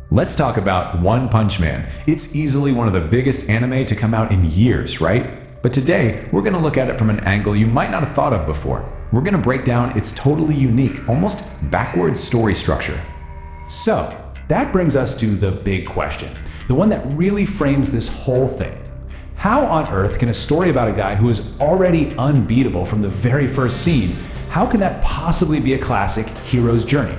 Let's talk about One Punch Man. It's easily one of the biggest anime to come out in years, right? But today, we're gonna look at it from an angle you might not have thought of before. We're gonna break down its totally unique, almost backwards story structure. So, that brings us to the big question, the one that really frames this whole thing. How on earth can a story about a guy who is already unbeatable from the very first scene, how can that possibly be a classic hero's journey?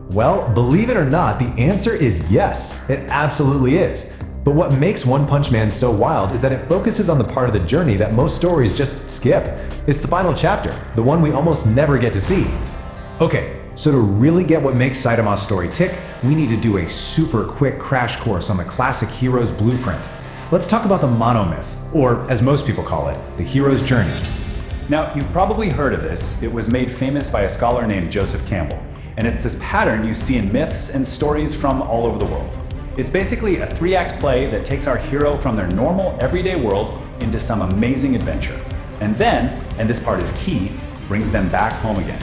Well, believe it or not, the answer is yes, it absolutely is. But what makes One Punch Man so wild is that it focuses on the part of the journey that most stories just skip. It's the final chapter, the one we almost never get to see. Okay, so to really get what makes Saitama's story tick, we need to do a super quick crash course on the classic hero's blueprint. Let's talk about the monomyth, or as most people call it, the hero's journey. Now, you've probably heard of this. It was made famous by a scholar named Joseph Campbell, and it's this pattern you see in myths and stories from all over the world. It's basically a 3-act play that takes our hero from their normal, everyday world into some amazing adventure. And then, and this part is key, brings them back home again.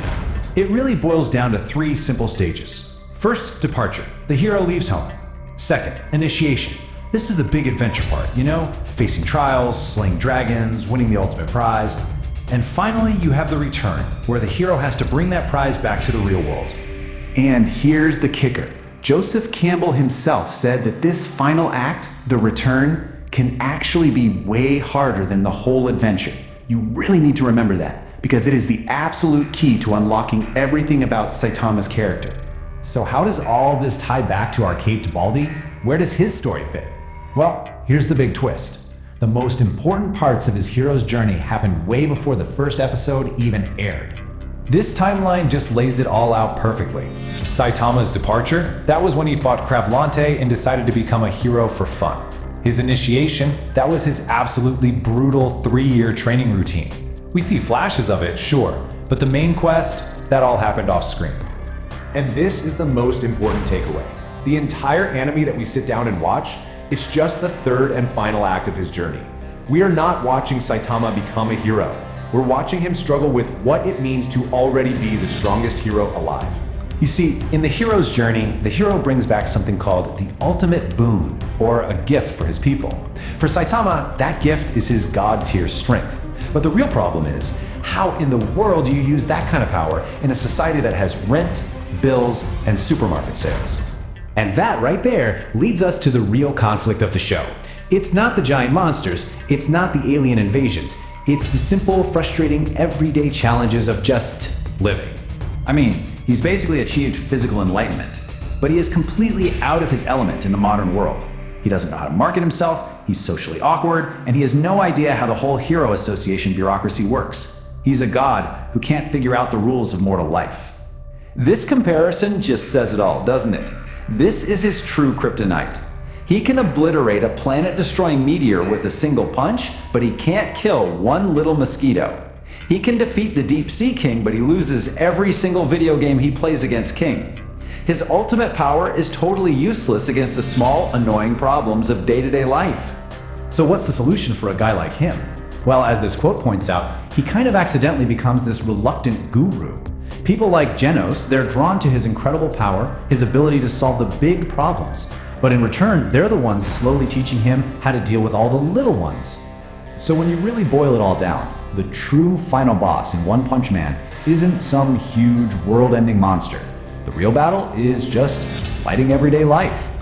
It really boils down to 3 simple stages. First, departure. The hero leaves home. Second, initiation. This is the big adventure part, you know? Facing trials, slaying dragons, winning the ultimate prize. And finally, you have the return, where the hero has to bring that prize back to the real world. And here's the kicker. Joseph Campbell himself said that this final act, the return, can actually be way harder than the whole adventure. You really need to remember that, because it is the absolute key to unlocking everything about Saitama's character. So how does all this tie back to our caped Baldy? Where does his story fit? Well, here's the big twist. The most important parts of his hero's journey happened way before the first episode even aired. This timeline just lays it all out perfectly. Saitama's departure, that was when he fought Crablante and decided to become a hero for fun. His initiation, that was his absolutely brutal 3-year training routine. We see flashes of it, sure, but the main quest, that all happened off screen. And this is the most important takeaway. The entire anime that we sit down and watch, it's just the 3rd and final act of his journey. We are not watching Saitama become a hero. We're watching him struggle with what it means to already be the strongest hero alive. You see, in the hero's journey, the hero brings back something called the ultimate boon, or a gift for his people. For Saitama, that gift is his god-tier strength. But the real problem is, how in the world do you use that kind of power in a society that has rent, bills, and supermarket sales? And that right there leads us to the real conflict of the show. It's not the giant monsters, it's not the alien invasions, it's the simple, frustrating, everyday challenges of just living. I mean, he's basically achieved physical enlightenment, but he is completely out of his element in the modern world. He doesn't know how to market himself, he's socially awkward, and he has no idea how the whole hero association bureaucracy works. He's a god who can't figure out the rules of mortal life. This comparison just says it all, doesn't it? This is his true kryptonite. He can obliterate a planet-destroying meteor with a single punch, but he can't kill one little mosquito. He can defeat the Deep Sea King, but he loses every single video game he plays against King. His ultimate power is totally useless against the small, annoying problems of day-to-day life. So what's the solution for a guy like him? Well, as this quote points out, he kind of accidentally becomes this reluctant guru. People like Genos, they're drawn to his incredible power, his ability to solve the big problems. But in return, they're the ones slowly teaching him how to deal with all the little ones. So when you really boil it all down, the true final boss in One Punch Man isn't some huge world-ending monster. The real battle is just fighting everyday life.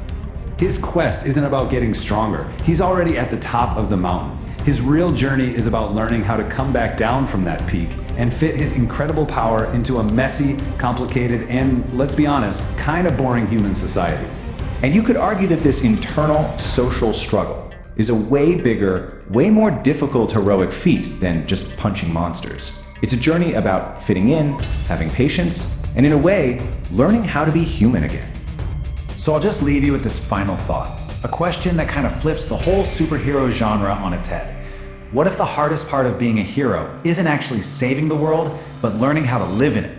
His quest isn't about getting stronger. He's already at the top of the mountain. His real journey is about learning how to come back down from that peak and fit his incredible power into a messy, complicated, and, let's be honest, kind of boring human society. And you could argue that this internal social struggle is a way bigger, way more difficult heroic feat than just punching monsters. It's a journey about fitting in, having patience, and in a way, learning how to be human again. So I'll just leave you with this final thought, a question that kind of flips the whole superhero genre on its head. What if the hardest part of being a hero isn't actually saving the world, but learning how to live in it?